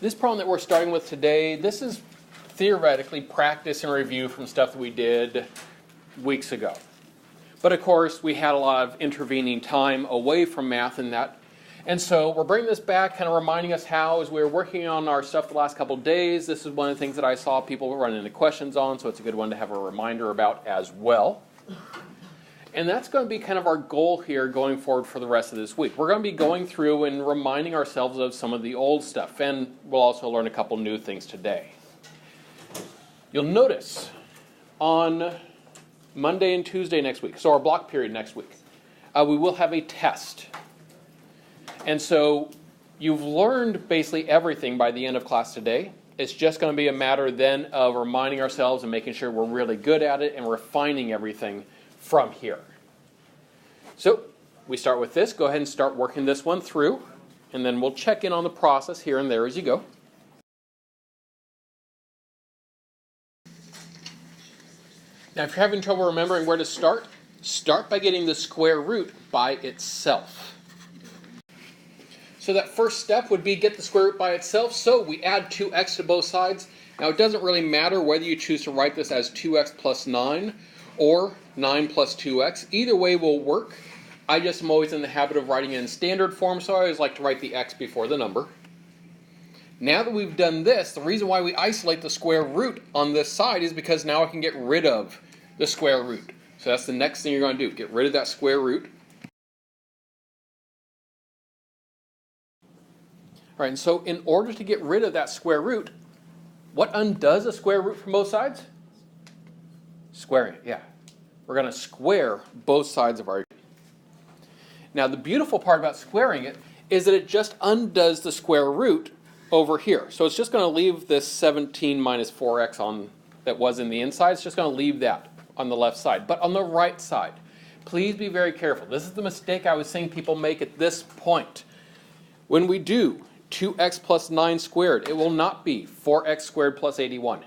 This problem that we're starting with today, this is theoretically practice and review from stuff that we did weeks ago. But of course, we had a lot of intervening time away from math and that. And so we're bringing this back, kind of reminding us how, as we were working on our stuff the last couple of days, this is one of the things that I saw people run into questions on, so it's a good one to have a reminder about as well. And that's going to be kind of our goal here going forward for the rest of this week. We're going to be going through and reminding ourselves of some of the old stuff, and we'll also learn a couple new things today. You'll notice on Monday and Tuesday next week, so our block period next week, we will have a test. And so you've learned basically everything by the end of class today. It's just going to be a matter then of reminding ourselves and making sure we're really good at it and refining everything from here. So we start with this. Go ahead and start working this one through, and then we'll check in on the process here and there as you go. Now, if you're having trouble remembering where to start by getting the square root by itself. So that first step would be get the square root by itself. So we add 2x to both sides. Now it doesn't really matter whether you choose to write this as 2x plus 9 or 9 plus 2x. Either way will work. I just am always in the habit of writing it in standard form, so I always like to write the x before the number. Now that we've done this, the reason why we isolate the square root on this side is because now I can get rid of the square root. So that's the next thing you're going to do. Get rid of that square root. All right, and so in order to get rid of that square root, what undoes a square root from both sides? Squaring it, yeah. We're going to square both sides of our equation. Now the beautiful part about squaring it is that it just undoes the square root over here. So it's just going to leave this 17 minus 4x on that was in the inside. It's just going to leave that on the left side. But on the right side, please be very careful. This is the mistake I was seeing people make at this point. When we do 2x plus 9 squared, it will not be 4x squared plus 81.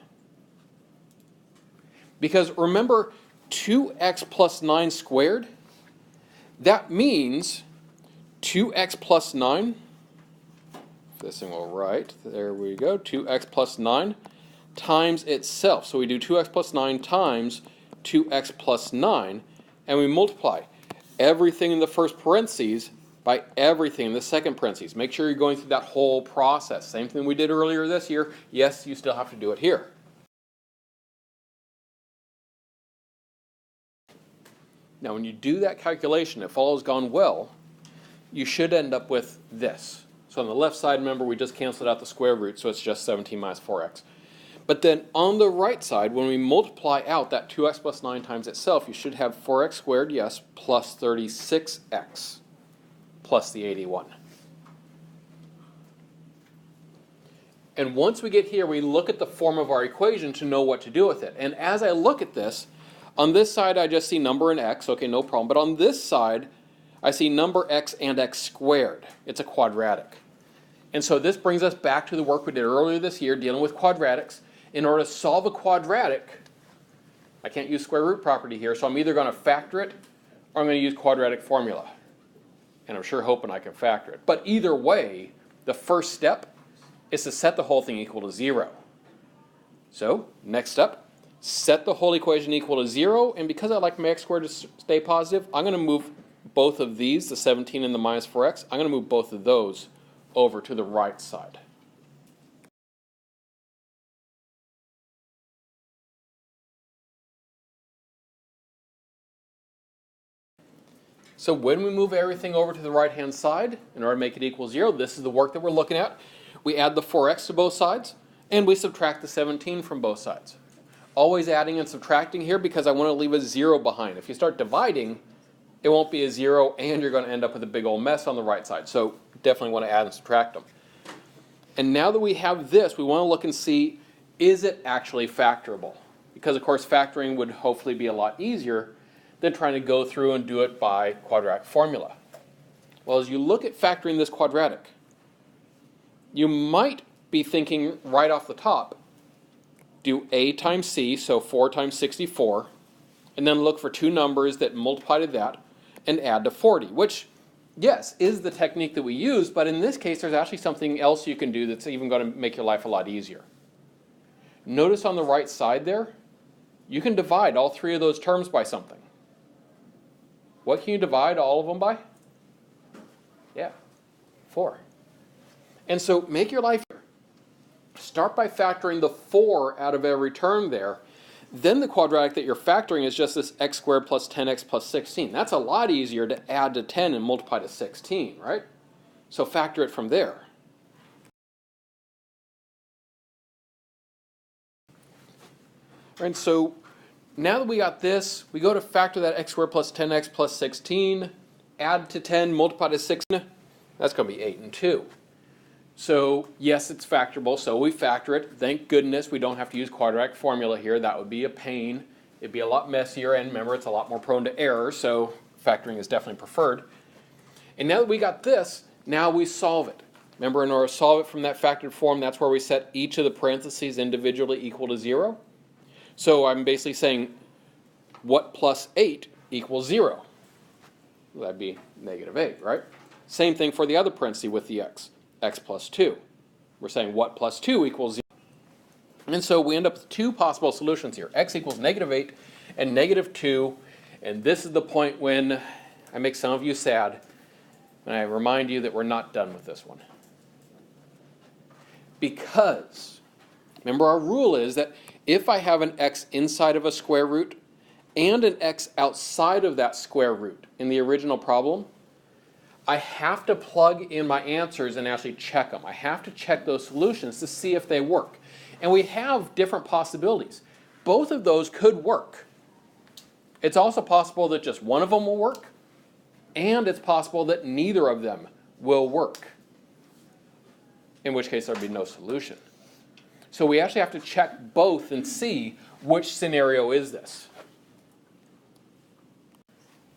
Because remember, 2x plus 9 squared, that means 2x plus 9, this thing will write, there we go, 2x plus 9 times itself. So we do 2x plus 9 times 2x plus 9, and we multiply everything in the first parentheses by everything in the second parentheses. Make sure you're going through that whole process. Same thing we did earlier this year. Yes, you still have to do it here. Now when you do that calculation, if all has gone well, you should end up with this. So on the left side, remember, we just canceled out the square root, so it's just 17 minus 4x. But then on the right side, when we multiply out that 2x plus 9 times itself, you should have 4x squared, yes, plus 36x plus the 81. And once we get here, we look at the form of our equation to know what to do with it. And as I look at this, on this side I just see number and x, okay, no problem. But on this side, I see number x and x squared. It's a quadratic. And so this brings us back to the work we did earlier this year dealing with quadratics. In order to solve a quadratic, I can't use square root property here, so I'm either going to factor it or I'm going to use quadratic formula. And I'm sure hoping I can factor it. But either way, the first step is to set the whole thing equal to 0. So, next up, set the whole equation equal to 0, and because I like my x squared to stay positive, I'm going to move both of these, the 17 and the minus 4x, I'm going to move both of those over to the right side. So when we move everything over to the right-hand side, in order to make it equal 0, this is the work that we're looking at. We add the 4x to both sides, and we subtract the 17 from both sides. Always adding and subtracting here because I want to leave a 0 behind. If you start dividing, it won't be a 0, and you're going to end up with a big old mess on the right side. So definitely want to add and subtract them. And now that we have this, we want to look and see, is it actually factorable? Because, of course, factoring would hopefully be a lot easier than trying to go through and do it by quadratic formula. Well, as you look at factoring this quadratic, you might be thinking right off the top, do a times c, so 4 times 64, and then look for two numbers that multiply to that and add to 40, which yes, is the technique that we use, but in this case, there's actually something else you can do that's even going to make your life a lot easier. Notice on the right side there, you can divide all three of those terms by something. What can you divide all of them by? Yeah, 4. And so make your life easier. Start by factoring the 4 out of every term there. Then the quadratic that you're factoring is just this x squared plus 10x plus 16. That's a lot easier to add to 10 and multiply to 16, right? So factor it from there. And so now that we got this, we go to factor that x squared plus 10x plus 16, add to 10, multiply to 16. That's going to be 8 and 2. So yes, it's factorable, so we factor it. Thank goodness we don't have to use quadratic formula here. That would be a pain. It'd be a lot messier, and remember, it's a lot more prone to error, so factoring is definitely preferred. And now that we got this, now we solve it. Remember, in order to solve it from that factored form, that's where we set each of the parentheses individually equal to 0. So I'm basically saying what plus 8 equals 0. Well, that'd be negative 8, right? Same thing for the other parenthesis with the x plus 2. We're saying what plus 2 equals 0. And so we end up with two possible solutions here. X equals negative 8 and negative 2. And this is the point when I make some of you sad. And I remind you that we're not done with this one. Because, remember, our rule is that if I have an x inside of a square root and an x outside of that square root in the original problem, I have to plug in my answers and actually check them. I have to check those solutions to see if they work. And we have different possibilities. Both of those could work. It's also possible that just one of them will work, and it's possible that neither of them will work, in which case there'd be no solution. So we actually have to check both and see which scenario is this.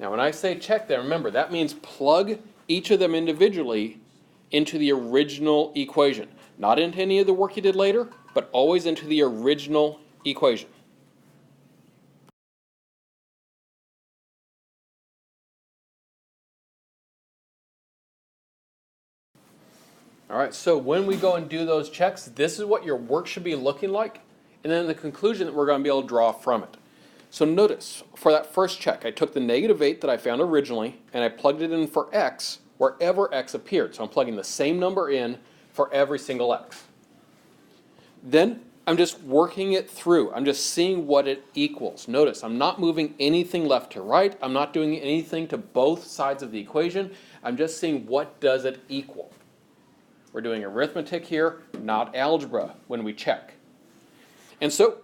Now when I say check there, remember, that means plug each of them individually into the original equation. Not into any of the work you did later, but always into the original equation. All right, so when we go and do those checks, this is what your work should be looking like, and then the conclusion that we're going to be able to draw from it. So notice, for that first check, I took the negative 8 that I found originally, and I plugged it in for x wherever x appeared. So I'm plugging the same number in for every single x. Then I'm just working it through. I'm just seeing what it equals. Notice, I'm not moving anything left to right. I'm not doing anything to both sides of the equation. I'm just seeing what does it equal. We're doing arithmetic here, not algebra, when we check. And so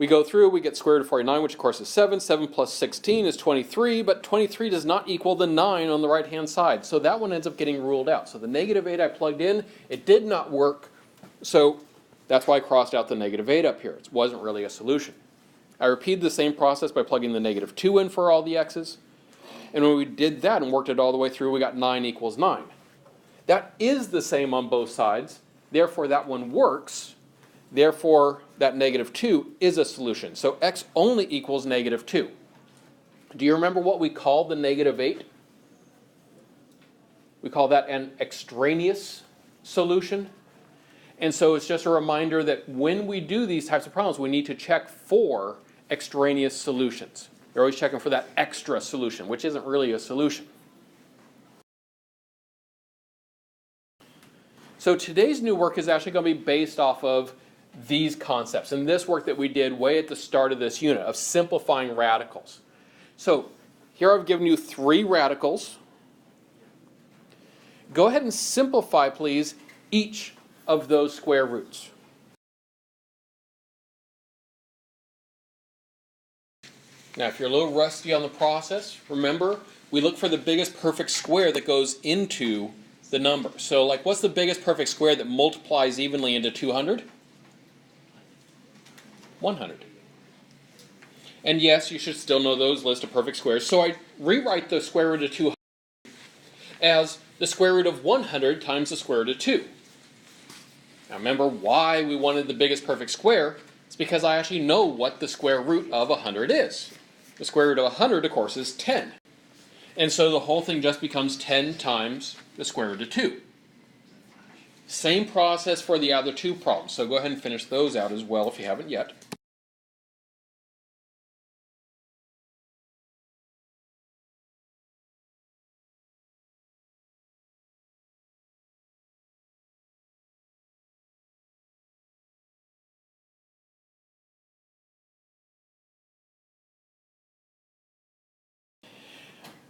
we go through, we get square root of 49, which of course is 7. 7 plus 16 is 23, but 23 does not equal the 9 on the right-hand side. So that one ends up getting ruled out. So the negative 8 I plugged in, it did not work. So that's why I crossed out the negative 8 up here. It wasn't really a solution. I repeated the same process by plugging the negative 2 in for all the x's. And when we did that and worked it all the way through, we got 9 equals 9. That is the same on both sides. Therefore, that one works. Therefore, that negative 2 is a solution. So x only equals negative 2. Do you remember what we called the negative 8? We call that an extraneous solution. And so it's just a reminder that when we do these types of problems, we need to check for extraneous solutions. You're always checking for that extra solution, which isn't really a solution. So today's new work is actually going to be based off of these concepts and this work that we did way at the start of this unit of simplifying radicals. So here I've given you 3 radicals. Go ahead and simplify, please, each of those square roots. Now, if you're a little rusty on the process, remember, we look for the biggest perfect square that goes into the number. So, like, what's the biggest perfect square that multiplies evenly into 200? 100. And yes, you should still know those list of perfect squares. So I rewrite the square root of 200 as the square root of 100 times the square root of 2. Now remember why we wanted the biggest perfect square. It's because I actually know what the square root of 100 is. The square root of 100, of course, is 10. And so the whole thing just becomes 10 times the square root of 2. Same process for the other two problems. So go ahead and finish those out as well if you haven't yet.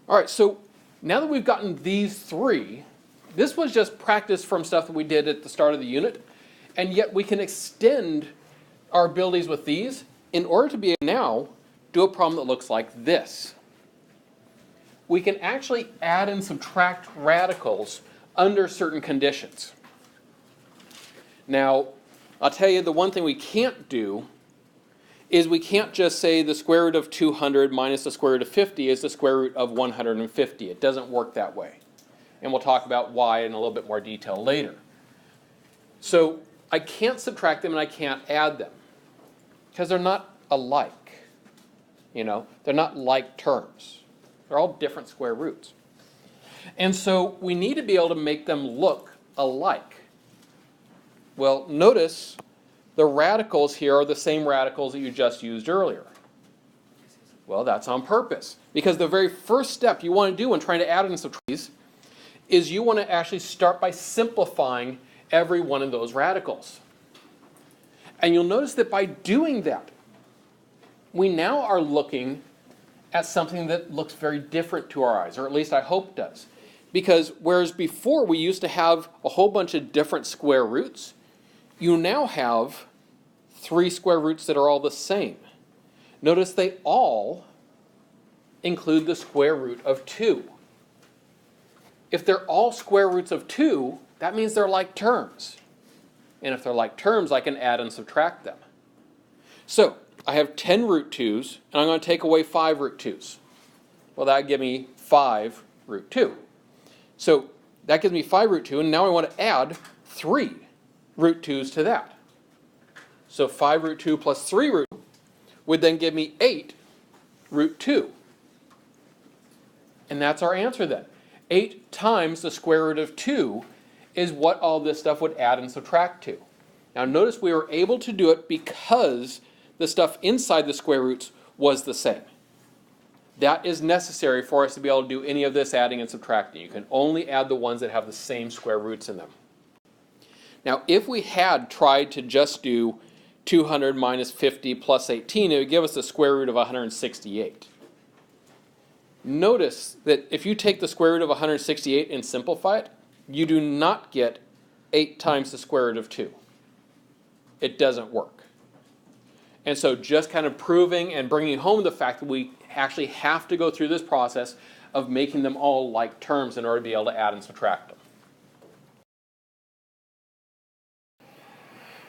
All right, so now that we've gotten these three, this was just practice from stuff that we did at the start of the unit, and yet we can extend our abilities with these in order to be able to now do a problem that looks like this. We can actually add and subtract radicals under certain conditions. Now, I'll tell you the one thing we can't do is we can't just say the square root of 200 minus the square root of 50 is the square root of 150. It doesn't work that way. And we'll talk about why in a little bit more detail later. So I can't subtract them and I can't add them because they're not alike. You know, they're not like terms. They're all different square roots. And so we need to be able to make them look alike. Well, notice the radicals here are the same radicals that you just used earlier. Well, that's on purpose. Because the very first step you want to do when trying to add and subtract these is you want to actually start by simplifying every one of those radicals. And you'll notice that by doing that, we now are looking at something that looks very different to our eyes, or at least I hope does. Because whereas before we used to have a whole bunch of different square roots, you now have 3 square roots that are all the same. Notice they all include the square root of 2. If they're all square roots of 2, that means they're like terms. And if they're like terms, I can add and subtract them. So I have 10 root 2's, and I'm going to take away 5 root 2's. Well, that would give me 5 root 2. So that gives me 5 root 2, and now I want to add 3 root 2's to that. So 5 root 2 plus 3 root 2 would then give me 8 root 2. And that's our answer then. 8 times the square root of 2 is what all this stuff would add and subtract to. Now notice we were able to do it because the stuff inside the square roots was the same. That is necessary for us to be able to do any of this adding and subtracting. You can only add the ones that have the same square roots in them. Now, if we had tried to just do 200 minus 50 plus 18, it would give us the square root of 168. Notice that if you take the square root of 168 and simplify it, you do not get 8 times the square root of 2. It doesn't work. And so just kind of proving and bringing home the fact that we actually have to go through this process of making them all like terms in order to be able to add and subtract them.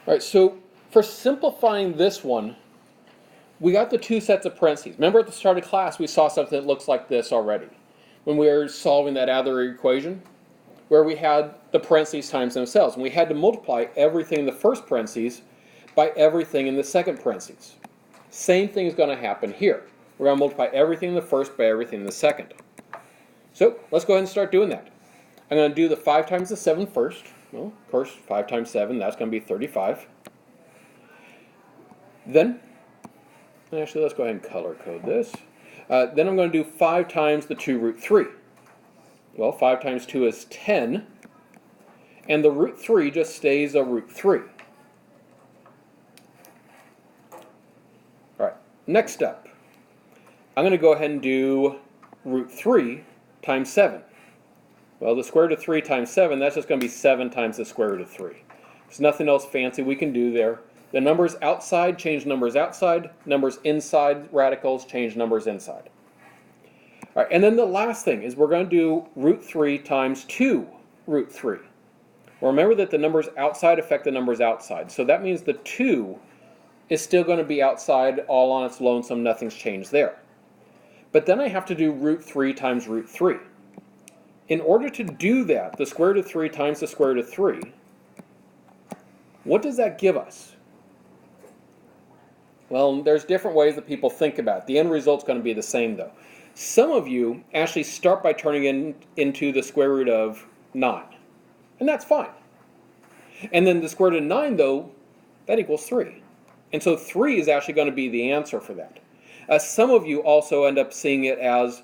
All right, so for simplifying this one, we got the 2 sets of parentheses. Remember at the start of class we saw something that looks like this already when we were solving that other equation where we had the parentheses times themselves. And we had to multiply everything in the first parentheses by everything in the second parentheses. Same thing is going to happen here. We're going to multiply everything in the first by everything in the second. So let's go ahead and start doing that. I'm going to do the 5 times the 7 first. Well, of course, 5 times 7, that's going to be 35. Then, actually, let's go ahead and color code this. Then I'm going to do 5 times the 2 root 3. Well, 5 times 2 is 10. And the root 3 just stays a root 3. All right, next up. I'm going to go ahead and do root 3 times 7. Well, the square root of 3 times 7, that's just going to be 7 times the square root of 3. There's nothing else fancy we can do there. The numbers outside change numbers outside. Numbers inside radicals change numbers inside. All right, and then the last thing is we're going to do root 3 times 2 root 3. Well, remember that the numbers outside affect the numbers outside. So that means the 2 is still going to be outside all on its lonesome. Nothing's changed there. But then I have to do root 3 times root 3. In order to do that, the square root of 3 times the square root of 3, what does that give us? Well, there's different ways that people think about it. The end result's going to be the same, though. Some of you actually start by turning it into the square root of 9. And that's fine. And then the square root of 9, though, that equals 3. And so 3 is actually going to be the answer for that. Some of you also end up seeing it as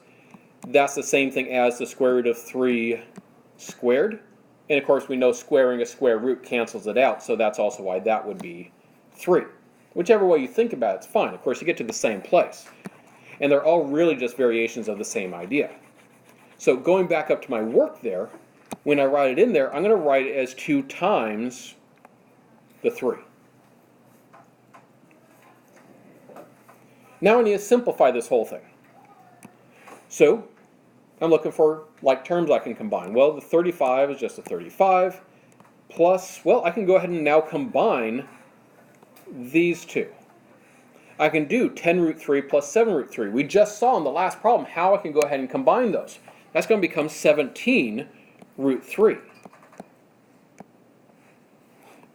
that's the same thing as the square root of 3 squared. And of course we know squaring a square root cancels it out, so that's also why that would be 3. Whichever way you think about it, it's fine. Of course you get to the same place. And they're all really just variations of the same idea. So going back up to my work there, when I write it in there, I'm going to write it as 2 times the 3. Now I need to simplify this whole thing. So I'm looking for like terms I can combine. Well, the 35 is just a 35 plus, well, I can go ahead and now combine these two. I can do 10 root 3 plus 7 root 3. We just saw in the last problem how I can go ahead and combine those. That's going to become 17 root 3.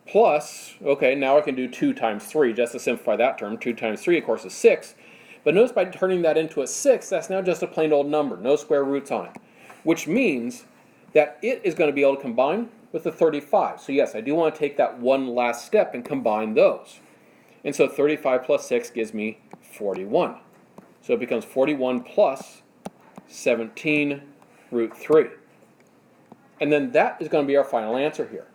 Plus, okay, now I can do 2 times 3 just to simplify that term. 2 times 3, of course, is 6. But notice by turning that into a 6, that's now just a plain old number, no square roots on it. Which means that it is going to be able to combine with the 35. So yes, I do want to take that one last step and combine those. And so 35 plus 6 gives me 41. So it becomes 41 plus 17 root 3. And then that is going to be our final answer here.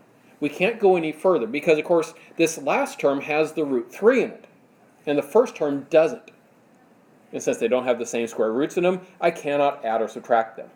We can't go any further because, of course, this last term has the root 3 in it. And the first term doesn't. And since they don't have the same square roots in them, I cannot add or subtract them.